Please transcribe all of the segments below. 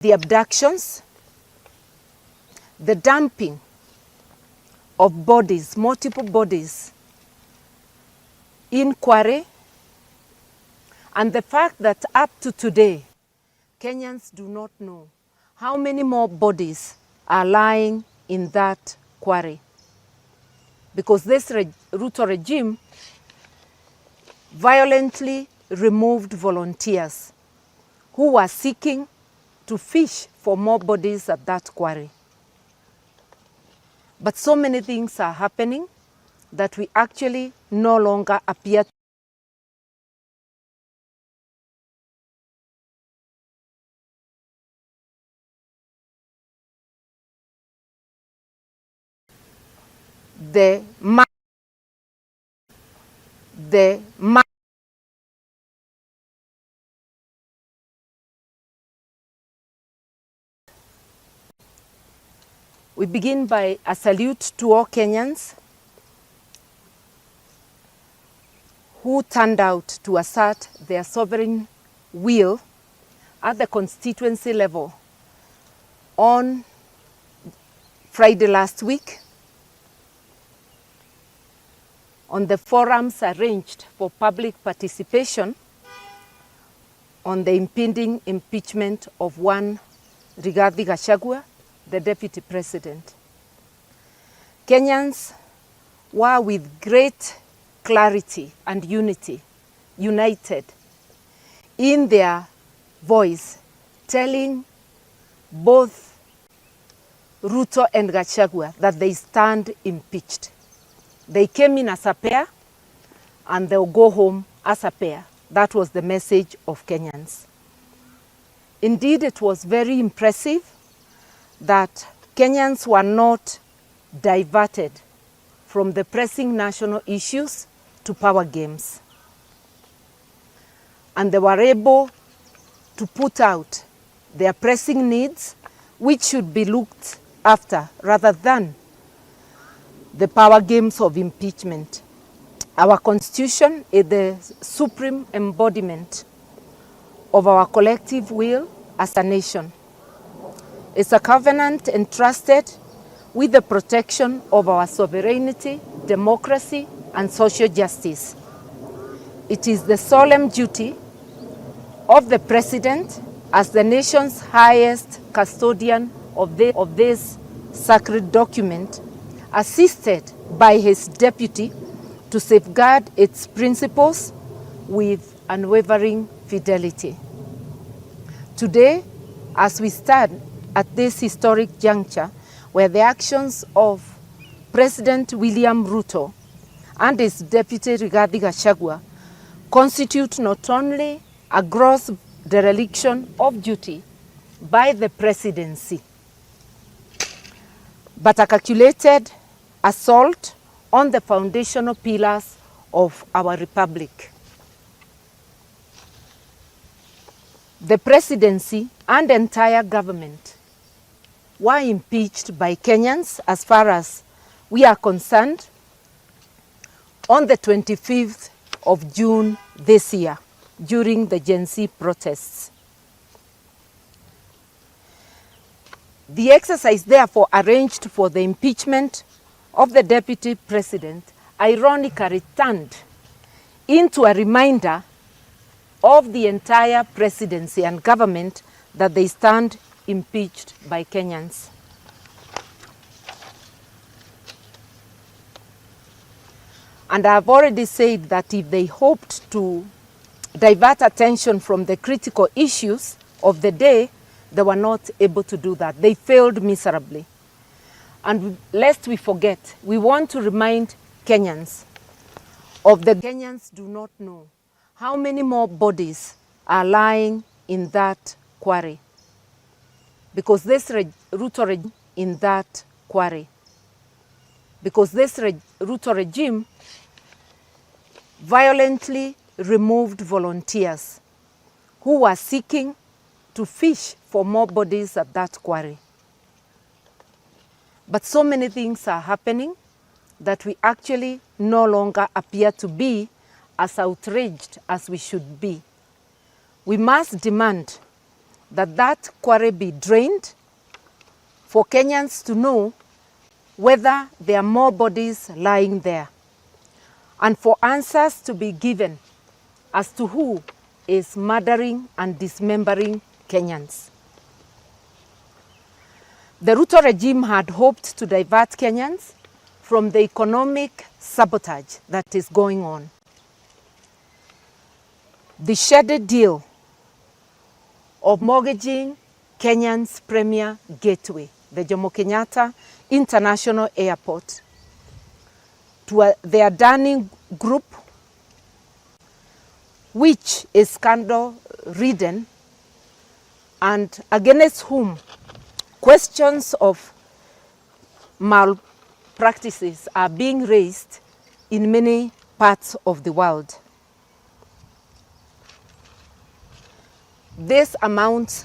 The abductions, the dumping of bodies, multiple bodies in Kware, and the fact that up to today, Kenyans do not know how many more bodies are lying in that quarry. Because this Ruto regime violently removed volunteers who were seeking to fish for more bodies at that quarry. But so many things are happening that we actually no longer appear We begin by a salute to all Kenyans who turned out to assert their sovereign will at the constituency level on Friday last week on the forums arranged for public participation on the impending impeachment of one Rigathi Gachagua, the Deputy President. Kenyans were with great clarity and unity, united in their voice, telling both Ruto and Gachagua that they stand impeached. They came in as a pair and they'll go home as a pair. That was the message of Kenyans. Indeed, it was very impressive that Kenyans were not diverted from the pressing national issues to power games. And they were able to put out their pressing needs, which should be looked after rather than the power games of impeachment. Our Constitution is the supreme embodiment of our collective will as a nation. It's a covenant entrusted with the protection of our sovereignty, democracy, and social justice. It is the solemn duty of the President as the nation's highest custodian of this sacred document, assisted by his deputy, to safeguard its principles with unwavering fidelity. Today, as we stand at this historic juncture, where the actions of President William Ruto and his deputy Rigathi Gachagua constitute not only a gross dereliction of duty by the presidency, but a calculated assault on the foundational pillars of our republic. The presidency and entire government were impeached by Kenyans, as far as we are concerned, on the 25th of June this year, during the Gen Z protests. The exercise, therefore, arranged for the impeachment of the Deputy President ironically turned into a reminder of the entire presidency and government that they stand impeached by Kenyans. And I have already said that if they hoped to divert attention from the critical issues of the day, they were not able to do that. They failed miserably. And lest we forget, we want to remind Kenyans of the Kenyans do not know how many more bodies are lying in that quarry. Because this Ruto regime in that quarry. Because this Ruto regime violently removed volunteers who were seeking to fish for more bodies at that quarry. But so many things are happening that we actually no longer appear to be as outraged as we should be. We must demand that quarry be drained for Kenyans to know whether there are more bodies lying there, and for answers to be given as to who is murdering and dismembering Kenyans. The Ruto regime had hoped to divert Kenyans from the economic sabotage that is going on. The shady deal of mortgaging Kenyan's premier gateway, the Jomo Kenyatta International Airport, to the Adani Group, which is scandal-ridden and against whom questions of malpractices are being raised in many parts of the world. This amounts,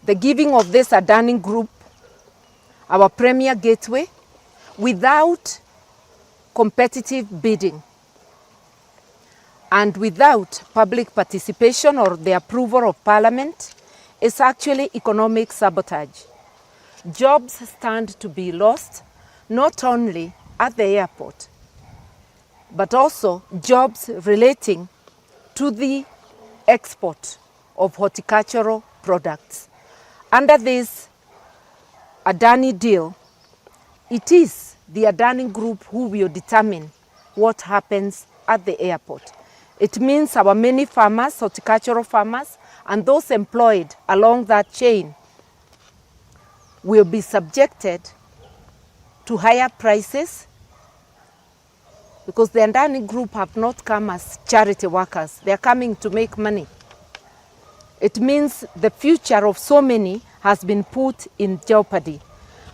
the giving of this Adani Group, our premier gateway, without competitive bidding and without public participation or the approval of Parliament, is actually economic sabotage. Jobs stand to be lost, not only at the airport, but also jobs relating to the export of horticultural products. Under this Adani deal, it is the Adani Group who will determine what happens at the airport. It means our many farmers, horticultural farmers, and those employed along that chain will be subjected to higher prices, because the Adani Group have not come as charity workers. They are coming to make money. It means the future of so many has been put in jeopardy,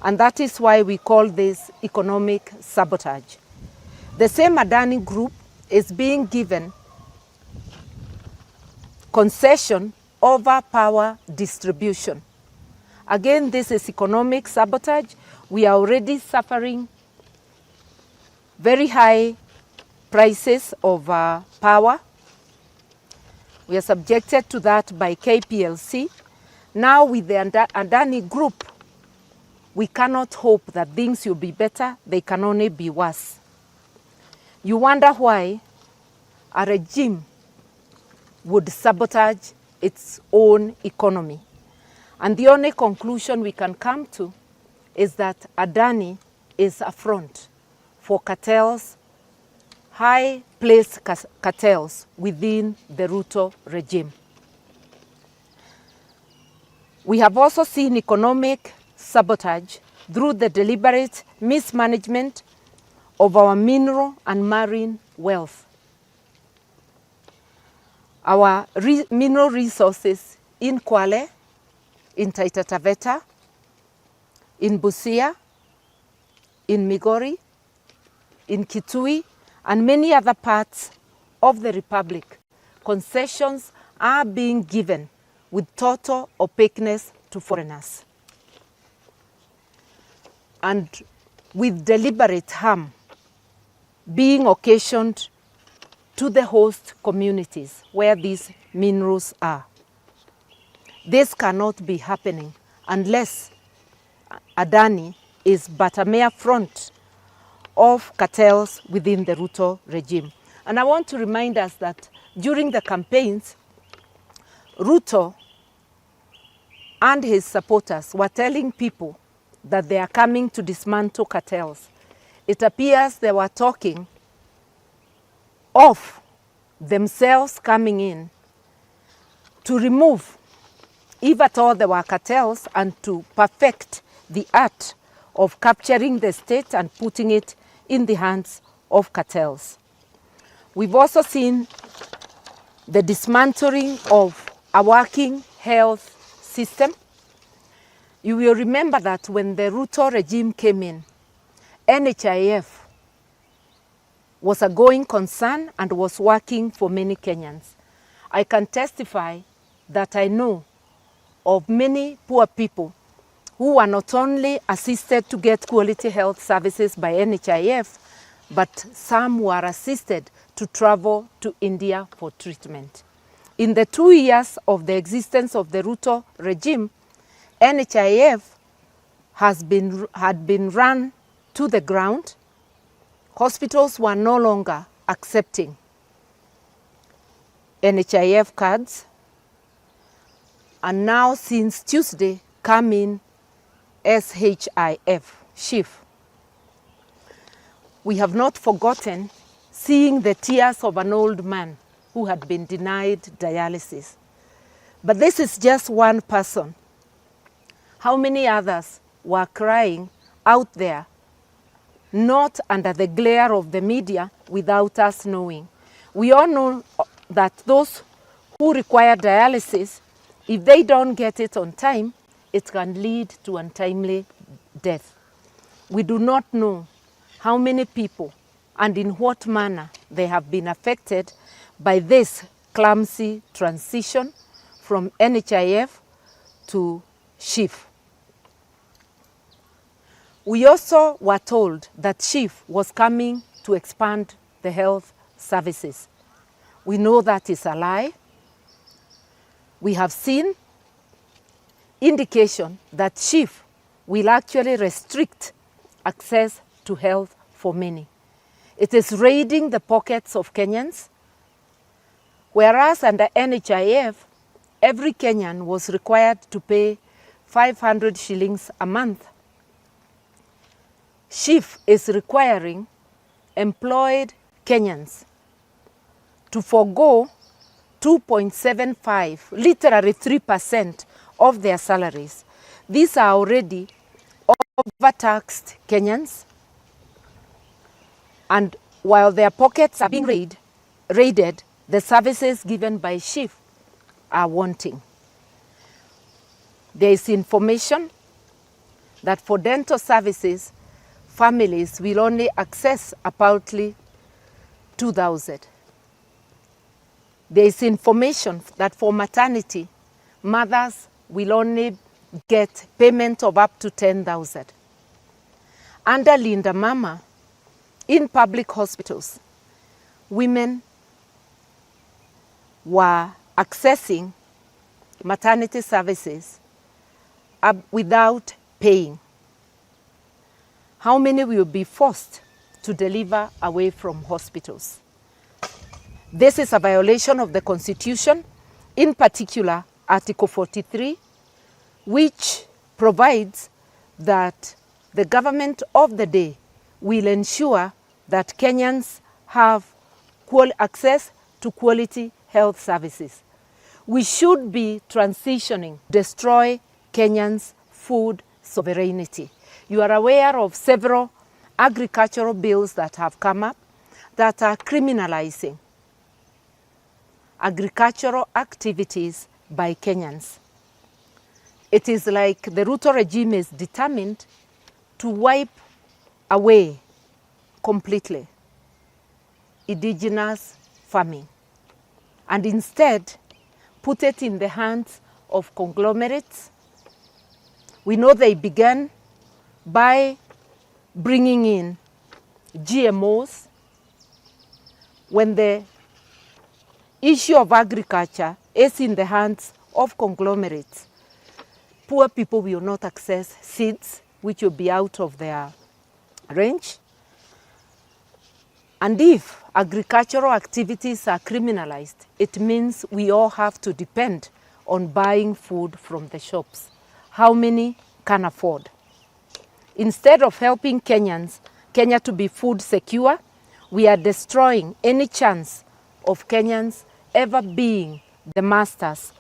and that is why we call this economic sabotage. The same Adani Group is being given concession over power distribution. Again, this is economic sabotage. We are already suffering very high prices of power. We are subjected to that by KPLC. Now with the Adani Group, we cannot hope that things will be better. They can only be worse. You wonder why a regime would sabotage its own economy. And the only conclusion we can come to is that Adani is a front for cartels, high-placed cartels within the Ruto regime. We have also seen economic sabotage through the deliberate mismanagement of our mineral and marine wealth. Our mineral resources in Kwale, in Taita Taveta, in Busia, in Migori, in Kitui, and many other parts of the Republic, concessions are being given with total opaqueness to foreigners and with deliberate harm being occasioned to the host communities where these minerals are. This cannot be happening unless Adani is but a mere front of cartels within the Ruto regime. And I want to remind us that during the campaigns, Ruto and his supporters were telling people that they are coming to dismantle cartels. It appears they were talking of themselves coming in to remove, if at all there were cartels, and to perfect the art of capturing the state and putting it in the hands of cartels. We've also seen the dismantling of a working health system. You will remember that when the Ruto regime came in, NHIF was a going concern and was working for many Kenyans. I can testify that I know of many poor people who were not only assisted to get quality health services by NHIF, but some were assisted to travel to India for treatment. In the 2 years of the existence of the Ruto regime, NHIF had been run to the ground. Hospitals were no longer accepting NHIF cards, and now since Tuesday come in SHIF, SHIF. We have not forgotten seeing the tears of an old man who had been denied dialysis. But this is just one person. How many others were crying out there, not under the glare of the media, without us knowing? We all know that those who require dialysis, if they don't get it on time, it can lead to untimely death. We do not know how many people and in what manner they have been affected by this clumsy transition from NHIF to SHIF. We also were told that SHIF was coming to expand the health services. We know that is a lie. We have seen indication that SHIF will actually restrict access to health for many. It is raiding the pockets of Kenyans, whereas under NHIF, every Kenyan was required to pay 500 shillings a month. SHIF is requiring employed Kenyans to forego 2.75, literally 3% of their salaries. These are already overtaxed Kenyans, and while their pockets are being raided, the services given by SHIF are wanting. There is information that for dental services, families will only access approximately 2,000. There is information that for maternity, mothers will only get payment of up to 10,000. Under Linda Mama, in public hospitals, women were accessing maternity services without paying. How many will be forced to deliver away from hospitals? This is a violation of the Constitution, in particular Article 43, which provides that the government of the day will ensure that Kenyans have access to quality health services. We should be transitioning, destroy Kenyans' food sovereignty. You are aware of several agricultural bills that have come up that are criminalizing agricultural activities by Kenyans. It is like the Ruto regime is determined to wipe away completely indigenous farming and instead put it in the hands of conglomerates. We know they began by bringing in GMOs. When the issue of agriculture is in the hands of conglomerates, poor people will not access seeds, which will be out of their range. And if agricultural activities are criminalized, it means we all have to depend on buying food from the shops. How many can afford? Instead of helping Kenya to be food secure, we are destroying any chance of Kenyans ever being the masters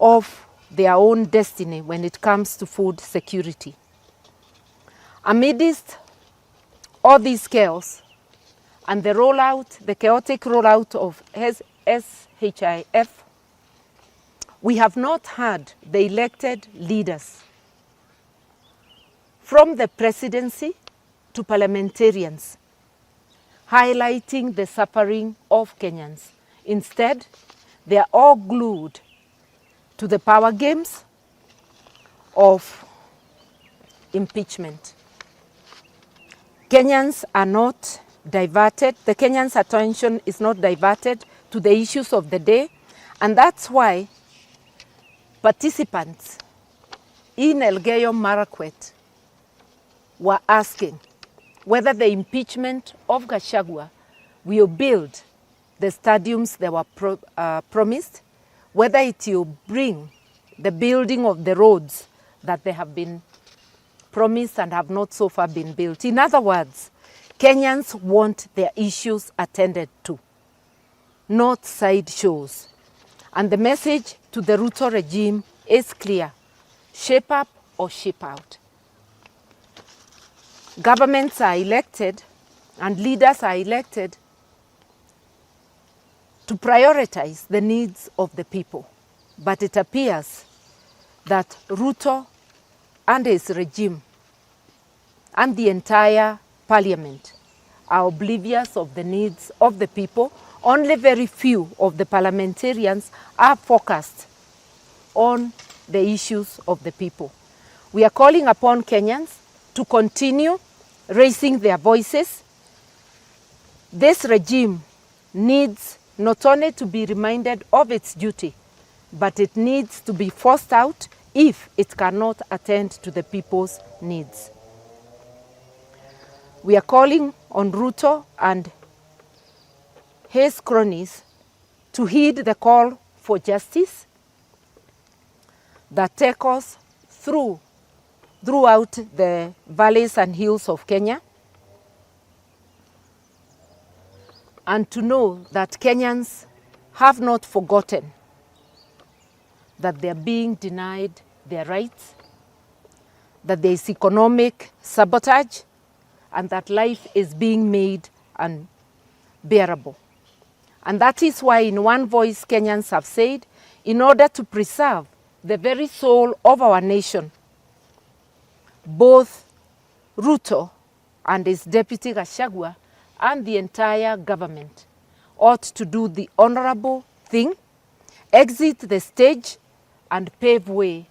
of their own destiny when it comes to food security. Amidst all these chaos and the chaotic rollout of SHIF, we have not had the elected leaders, from the presidency to parliamentarians, highlighting the suffering of Kenyans. Instead, they are all glued to the power games of impeachment. Kenyans are not diverted. The Kenyans' attention is not diverted to the issues of the day, And that's why participants in Elgeyo Marakwet were asking whether the impeachment of Gachagua will build the stadiums they were promised, whether it will bring the building of the roads that they have been promised and have not so far been built. In other words, Kenyans want their issues attended to, not sideshows. And the message to the Ruto regime is clear: shape up or shape out. Governments are elected and leaders are elected to prioritize the needs of the people. But it appears that Ruto and his regime and the entire parliament are oblivious of the needs of the people. Only very few of the parliamentarians are focused on the issues of the people. We are calling upon Kenyans to continue raising their voices. This regime needs not only to be reminded of its duty, but it needs to be forced out if it cannot attend to the people's needs. We are calling on Ruto and his cronies to heed the call for justice that take us throughout the valleys and hills of Kenya, and to know that Kenyans have not forgotten that they are being denied their rights, that there is economic sabotage, and that life is being made unbearable. And that is why in one voice Kenyans have said, in order to preserve the very soul of our nation, both Ruto and his deputy Gachagua and the entire government ought to do the honorable thing, exit the stage and pave way